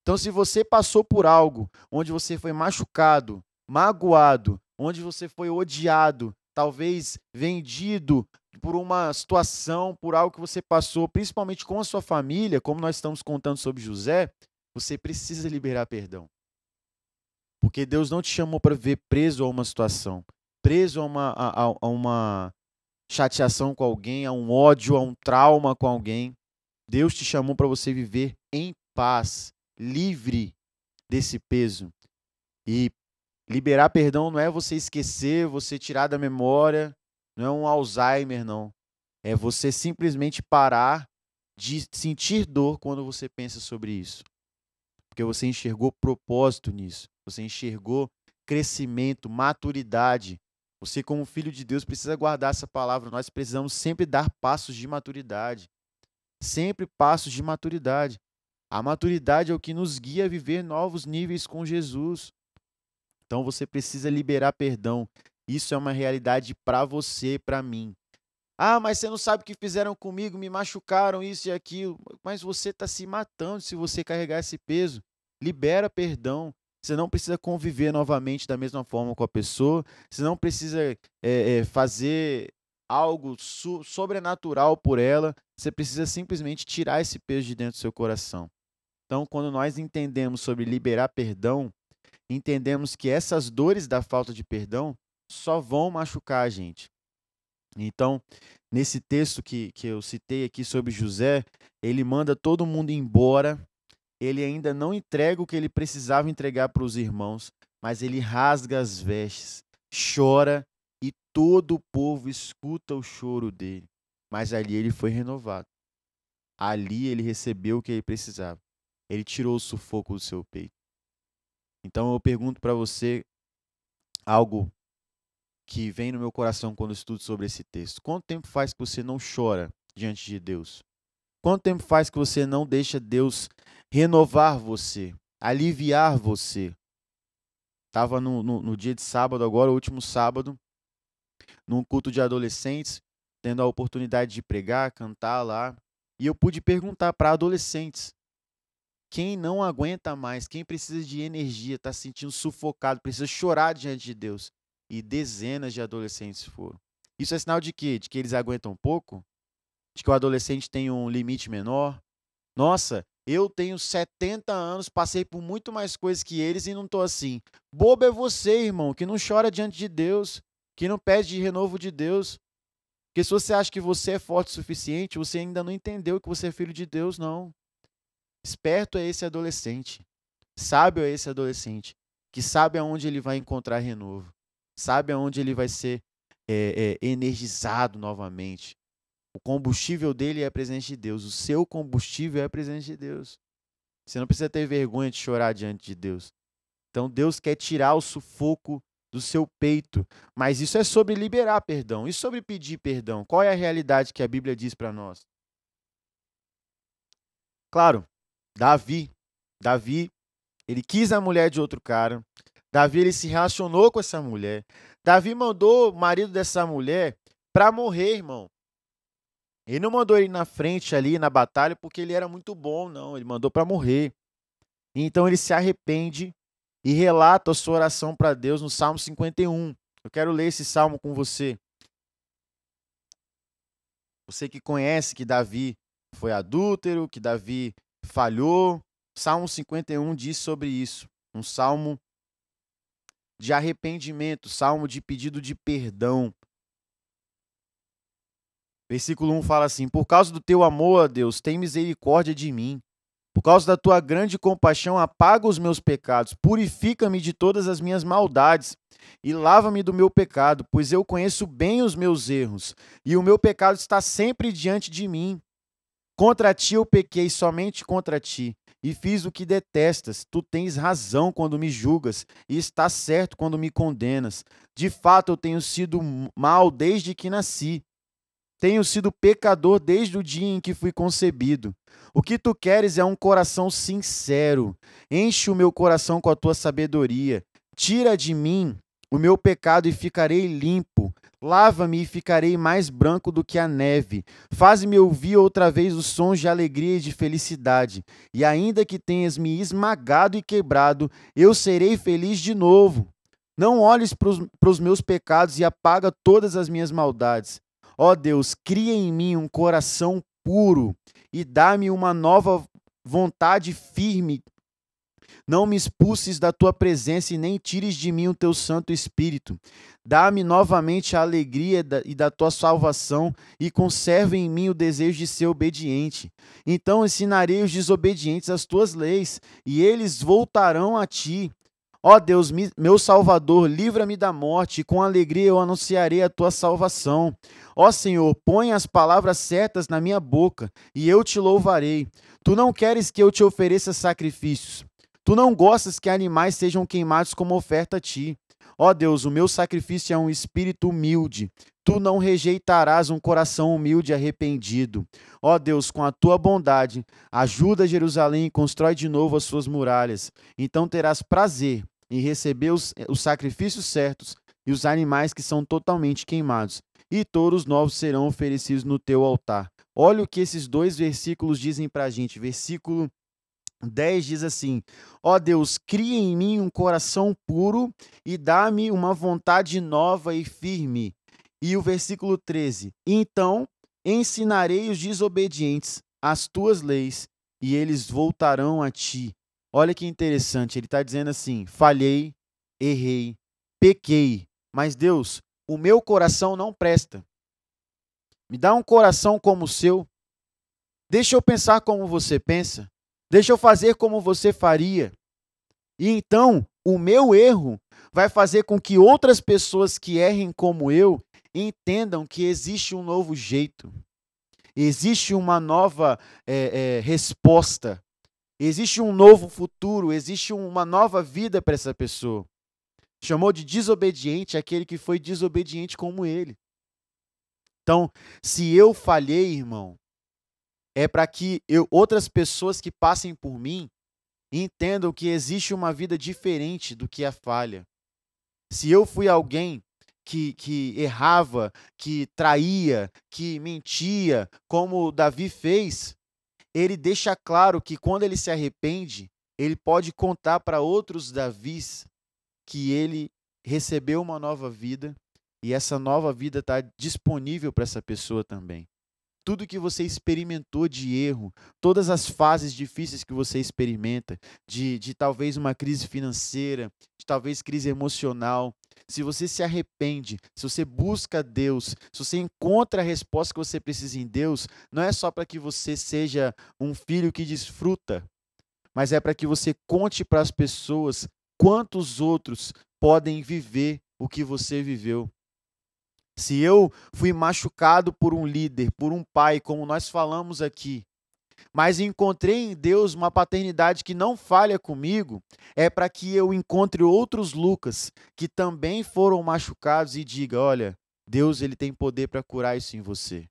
Então, se você passou por algo onde você foi machucado, magoado, onde você foi odiado, talvez vendido por uma situação, por algo que você passou, principalmente com a sua família, como nós estamos contando sobre José, você precisa liberar perdão. Porque Deus não te chamou para viver preso a uma situação, preso a uma chateação com alguém, a um ódio, a um trauma com alguém. Deus te chamou para você viver em paz, livre desse peso. E liberar perdão não é você esquecer, você tirar da memória, não é um Alzheimer, não. É você simplesmente parar de sentir dor quando você pensa sobre isso. Porque você enxergou propósito nisso. Você enxergou crescimento, maturidade. Você, como filho de Deus, precisa guardar essa palavra. Nós precisamos sempre dar passos de maturidade. Sempre passos de maturidade. A maturidade é o que nos guia a viver novos níveis com Jesus. Então você precisa liberar perdão. Isso é uma realidade para você, para mim. Ah, mas você não sabe o que fizeram comigo, me machucaram, isso e aquilo. Mas você está se matando se você carregar esse peso. Libera perdão. Você não precisa conviver novamente da mesma forma com a pessoa. Você não precisa fazer algo sobrenatural por ela. Você precisa simplesmente tirar esse peso de dentro do seu coração. Então, quando nós entendemos sobre liberar perdão, entendemos que essas dores da falta de perdão só vão machucar a gente. Então, nesse texto que eu citei aqui sobre José, ele manda todo mundo embora, ele ainda não entrega o que ele precisava entregar para os irmãos, mas ele rasga as vestes, chora e todo o povo escuta o choro dele. Mas ali ele foi renovado. Ali ele recebeu o que ele precisava. Ele tirou o sufoco do seu peito. Então eu pergunto para você algo que vem no meu coração quando eu estudo sobre esse texto. Quanto tempo faz que você não chora diante de Deus? Quanto tempo faz que você não deixa Deus renovar você, aliviar você? Estava no dia de sábado agora, o último sábado, num culto de adolescentes, tendo a oportunidade de pregar, cantar lá, e eu pude perguntar para adolescentes, quem não aguenta mais, quem precisa de energia, está se sentindo sufocado, precisa chorar diante de Deus. E dezenas de adolescentes foram. Isso é sinal de quê? De que eles aguentam pouco? De que o adolescente tem um limite menor? Nossa, eu tenho 70 anos, passei por muito mais coisas que eles e não estou assim. Bobo é você, irmão, que não chora diante de Deus, que não pede renovo de Deus. Porque se você acha que você é forte o suficiente, você ainda não entendeu que você é filho de Deus, não. Esperto é esse adolescente, sábio é esse adolescente, que sabe aonde ele vai encontrar renovo, sabe aonde ele vai ser energizado novamente. O combustível dele é a presença de Deus, o seu combustível é a presença de Deus. Você não precisa ter vergonha de chorar diante de Deus. Então Deus quer tirar o sufoco do seu peito, mas isso é sobre liberar perdão, e sobre pedir perdão. Qual é a realidade que a Bíblia diz para nós? Claro, Davi, ele quis a mulher de outro cara. Davi, ele se relacionou com essa mulher. Davi mandou o marido dessa mulher para morrer, irmão. Ele não mandou ele na frente ali na batalha porque ele era muito bom, não. Ele mandou para morrer. Então ele se arrepende e relata a sua oração para Deus no Salmo 51. Eu quero ler esse salmo com você. Você que conhece que Davi foi adúltero, que Davi falhou. Salmo 51 diz sobre isso. Um salmo de arrependimento, salmo de pedido de perdão. Versículo 1 fala assim: por causa do teu amor, ó Deus, tem misericórdia de mim. Por causa da tua grande compaixão, apaga os meus pecados, purifica-me de todas as minhas maldades e lava-me do meu pecado, pois eu conheço bem os meus erros e o meu pecado está sempre diante de mim. Contra ti eu pequei, somente contra ti, e fiz o que detestas. Tu tens razão quando me julgas e estás certo quando me condenas. De fato, eu tenho sido mal desde que nasci. Tenho sido pecador desde o dia em que fui concebido. O que tu queres é um coração sincero. Enche o meu coração com a tua sabedoria. Tira de mim o meu pecado e ficarei limpo. Lava-me e ficarei mais branco do que a neve. Faz-me ouvir outra vez os sons de alegria e de felicidade. E ainda que tenhas me esmagado e quebrado, eu serei feliz de novo. Não olhes para os meus pecados e apaga todas as minhas maldades. Ó Deus, cria em mim um coração puro e dá-me uma nova vontade firme. Não me expulses da tua presença e nem tires de mim o teu Santo Espírito. Dá-me novamente a alegria e da tua salvação e conserva em mim o desejo de ser obediente. Então ensinarei os desobedientes as tuas leis e eles voltarão a ti. Ó Deus, meu Salvador, livra-me da morte, e com alegria eu anunciarei a tua salvação. Ó Senhor, põe as palavras certas na minha boca, e eu te louvarei. Tu não queres que eu te ofereça sacrifícios. Tu não gostas que animais sejam queimados como oferta a ti. Ó Deus, o meu sacrifício é um espírito humilde. Tu não rejeitarás um coração humilde e arrependido. Ó Deus, com a tua bondade, ajuda Jerusalém e constrói de novo as suas muralhas. Então terás prazer em receber os sacrifícios certos e os animais que são totalmente queimados, e touros novos serão oferecidos no teu altar. Olha o que esses dois versículos dizem para a gente. Versículo 10 diz assim: ó Deus, cria em mim um coração puro e dá-me uma vontade nova e firme. E o versículo 13: então ensinarei os desobedientes as tuas leis e eles voltarão a ti. Olha que interessante, ele está dizendo assim: falhei, errei, pequei, mas Deus, o meu coração não presta. Me dá um coração como o seu. Deixa eu pensar como você pensa. Deixa eu fazer como você faria. E então, o meu erro vai fazer com que outras pessoas que errem como eu entendam que existe um novo jeito. Existe uma nova resposta. Existe um novo futuro, existe uma nova vida para essa pessoa. Chamou de desobediente aquele que foi desobediente como ele. Então, se eu falhei, irmão, é para que outras pessoas que passem por mim entendam que existe uma vida diferente do que a falha. Se eu fui alguém que errava, que traía, que mentia, como Davi fez, ele deixa claro que quando ele se arrepende, ele pode contar para outros Davis que ele recebeu uma nova vida e essa nova vida está disponível para essa pessoa também. Tudo que você experimentou de erro, todas as fases difíceis que você experimenta, de talvez uma crise financeira, de talvez crise emocional, se você se arrepende, se você busca Deus, se você encontra a resposta que você precisa em Deus, não é só para que você seja um filho que desfruta, mas é para que você conte para as pessoas quantos outros podem viver o que você viveu. Se eu fui machucado por um líder, por um pai, como nós falamos aqui, mas encontrei em Deus uma paternidade que não falha comigo, é para que eu encontre outros Lucas que também foram machucados e diga: olha, Deus ele tem poder para curar isso em você.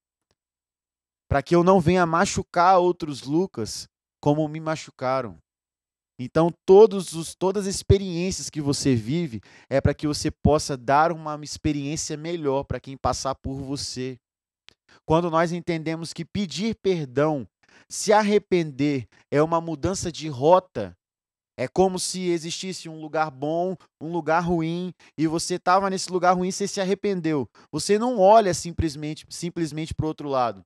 Para que eu não venha machucar outros Lucas como me machucaram. Então, todas as experiências que você vive é para que você possa dar uma experiência melhor para quem passar por você. Quando nós entendemos que pedir perdão, se arrepender, é uma mudança de rota, é como se existisse um lugar bom, um lugar ruim, e você estava nesse lugar ruim e você se arrependeu. Você não olha simplesmente para o outro lado.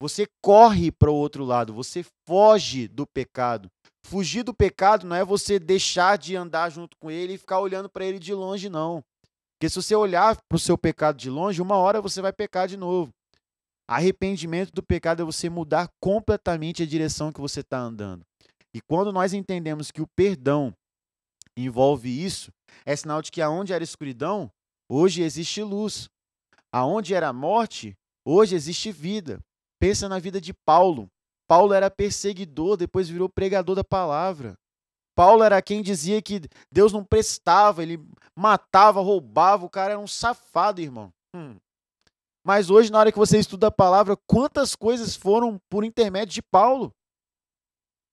Você corre para o outro lado, você foge do pecado. Fugir do pecado não é você deixar de andar junto com ele e ficar olhando para ele de longe, não. Porque se você olhar para o seu pecado de longe, uma hora você vai pecar de novo. Arrependimento do pecado é você mudar completamente a direção que você está andando. E quando nós entendemos que o perdão envolve isso, é sinal de que aonde era escuridão, hoje existe luz. Aonde era morte, hoje existe vida. Pensa na vida de Paulo. Paulo era perseguidor, depois virou pregador da palavra. Paulo era quem dizia que Deus não prestava, ele matava, roubava, o cara era um safado, irmão. Mas hoje, na hora que você estuda a palavra, quantas coisas foram por intermédio de Paulo?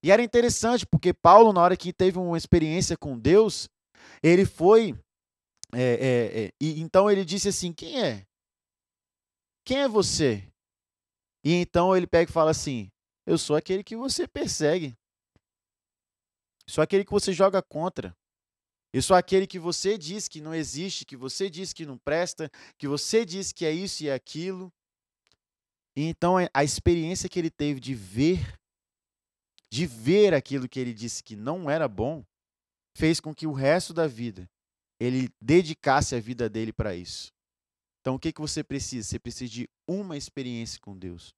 E era interessante, porque Paulo, na hora que teve uma experiência com Deus, ele foi. E então ele disse assim: quem é? Quem é você? E então ele pega e fala assim: eu sou aquele que você persegue. Sou aquele que você joga contra. Eu sou aquele que você diz que não existe, que você diz que não presta, que você diz que é isso e é aquilo. E então a experiência que ele teve de ver aquilo que ele disse que não era bom, fez com que o resto da vida ele dedicasse a vida dele para isso. Então o que você precisa? Você precisa de uma experiência com Deus.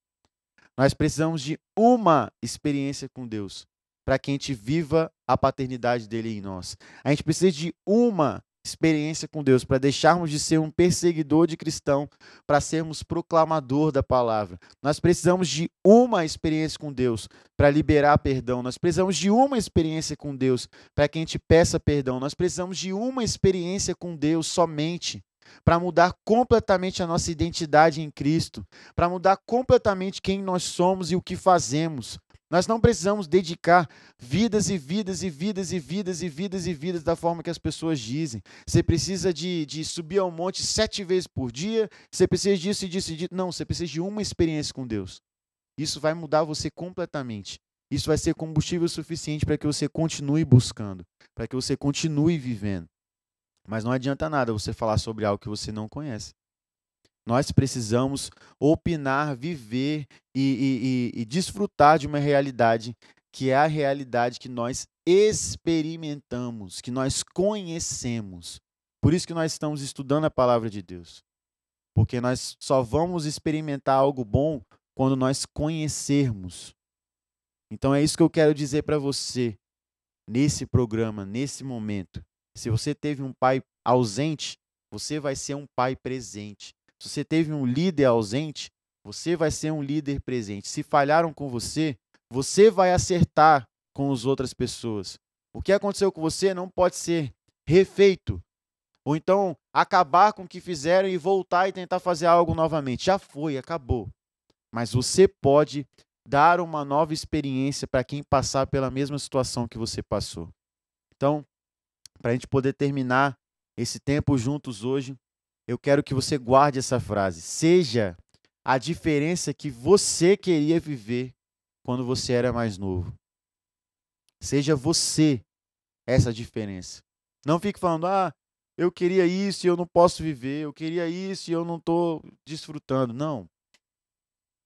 Nós precisamos de uma experiência com Deus para que a gente viva a paternidade dele em nós. A gente precisa de uma experiência com Deus para deixarmos de ser um perseguidor de cristão para sermos proclamador da palavra. Nós precisamos de uma experiência com Deus para liberar perdão. Nós precisamos de uma experiência com Deus para que a gente peça perdão. Nós precisamos de uma experiência com Deus somente para mudar completamente a nossa identidade em Cristo, para mudar completamente quem nós somos e o que fazemos. Nós não precisamos dedicar vidas e vidas e vidas e vidas e vidas e vidas da forma que as pessoas dizem. Você precisa de subir ao monte 7 vezes por dia, você precisa disso e disso e disso. Não, você precisa de uma experiência com Deus. Isso vai mudar você completamente. Isso vai ser combustível suficiente para que você continue buscando, para que você continue vivendo. Mas não adianta nada você falar sobre algo que você não conhece. Nós precisamos opinar, viver e desfrutar de uma realidade que é a realidade que nós experimentamos, que nós conhecemos. Por isso que nós estamos estudando a palavra de Deus. Porque nós só vamos experimentar algo bom quando nós conhecermos. Então é isso que eu quero dizer para você nesse programa, nesse momento. Se você teve um pai ausente, você vai ser um pai presente. Se você teve um líder ausente, você vai ser um líder presente. Se falharam com você, você vai acertar com as outras pessoas. O que aconteceu com você não pode ser refeito. Ou então acabar com o que fizeram e voltar e tentar fazer algo novamente. Já foi, acabou. Mas você pode dar uma nova experiência para quem passar pela mesma situação que você passou. Então, para a gente poder terminar esse tempo juntos hoje, eu quero que você guarde essa frase. Seja a diferença que você queria viver quando você era mais novo. Seja você essa diferença. Não fique falando, eu queria isso e eu não posso viver, eu queria isso e eu não estou desfrutando. Não.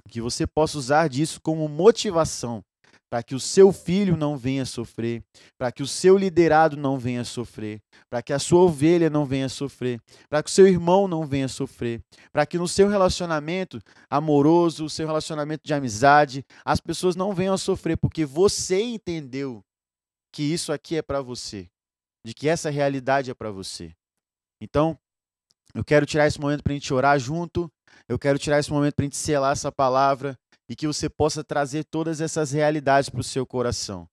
Que você possa usar disso como motivação para que o seu filho não venha sofrer, para que o seu liderado não venha sofrer, para que a sua ovelha não venha sofrer, para que o seu irmão não venha sofrer, para que no seu relacionamento amoroso, o seu relacionamento de amizade, as pessoas não venham a sofrer, porque você entendeu que isso aqui é para você, de que essa realidade é para você. Então, eu quero tirar esse momento para a gente orar junto, eu quero tirar esse momento para a gente selar essa palavra, e que você possa trazer todas essas realidades para o seu coração.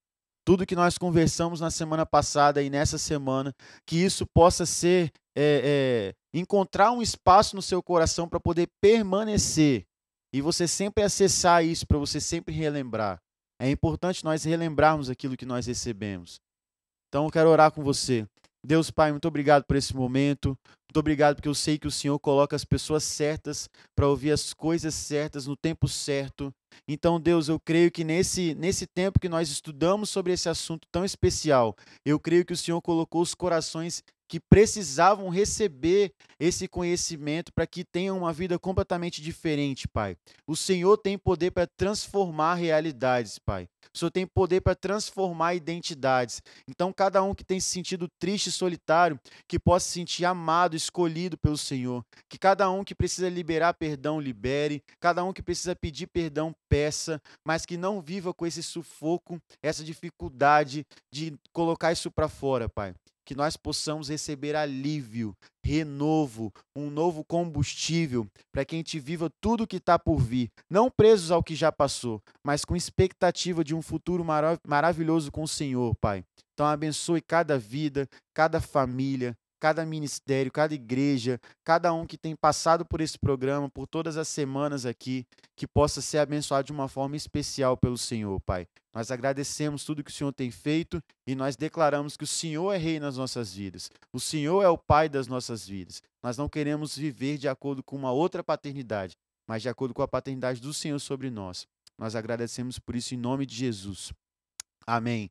Tudo que nós conversamos na semana passada e nessa semana, que isso possa ser, encontrar um espaço no seu coração para poder permanecer. E você sempre acessar isso, para você sempre relembrar. É importante nós relembrarmos aquilo que nós recebemos. Então eu quero orar com você. Deus Pai, muito obrigado por esse momento. Muito obrigado porque eu sei que o Senhor coloca as pessoas certas para ouvir as coisas certas no tempo certo. Então, Deus, eu creio que nesse tempo que nós estudamos sobre esse assunto tão especial, eu creio que o Senhor colocou os corações que precisavam receber esse conhecimento para que tenham uma vida completamente diferente, Pai. O Senhor tem poder para transformar realidades, Pai. O Senhor tem poder para transformar identidades. Então, cada um que tem se sentido triste e solitário, que possa se sentir amado, escolhido pelo Senhor. Que cada um que precisa liberar perdão, libere. Cada um que precisa pedir perdão, peça. Mas que não viva com esse sufoco, essa dificuldade de colocar isso para fora, Pai. Que nós possamos receber alívio, renovo, um novo combustível, para que a gente viva tudo o que está por vir, não presos ao que já passou, mas com expectativa de um futuro maravilhoso com o Senhor, Pai. Então abençoe cada vida, cada família, cada ministério, cada igreja, cada um que tem passado por esse programa, por todas as semanas aqui, que possa ser abençoado de uma forma especial pelo Senhor, Pai. Nós agradecemos tudo que o Senhor tem feito e nós declaramos que o Senhor é rei nas nossas vidas. O Senhor é o Pai das nossas vidas. Nós não queremos viver de acordo com uma outra paternidade, mas de acordo com a paternidade do Senhor sobre nós. Nós agradecemos por isso em nome de Jesus. Amém.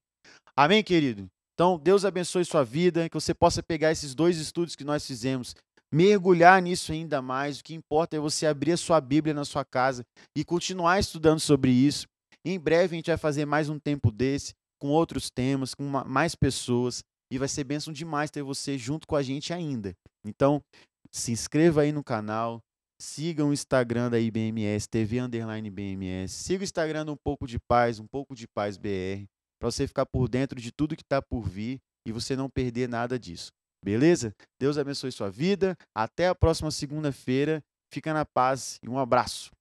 Amém, querido? Então, Deus abençoe sua vida, que você possa pegar esses 2 estudos que nós fizemos, mergulhar nisso ainda mais. O que importa é você abrir a sua Bíblia na sua casa e continuar estudando sobre isso. Em breve a gente vai fazer mais um tempo desse, com outros temas, com mais pessoas, e vai ser bênção demais ter você junto com a gente ainda. Então, se inscreva aí no canal, siga o Instagram da IBMS, TV_BMS, siga o Instagram do Um Pouco de Paz BR, para você ficar por dentro de tudo que está por vir e você não perder nada disso. Beleza? Deus abençoe sua vida. Até a próxima segunda-feira. Fica na paz e um abraço.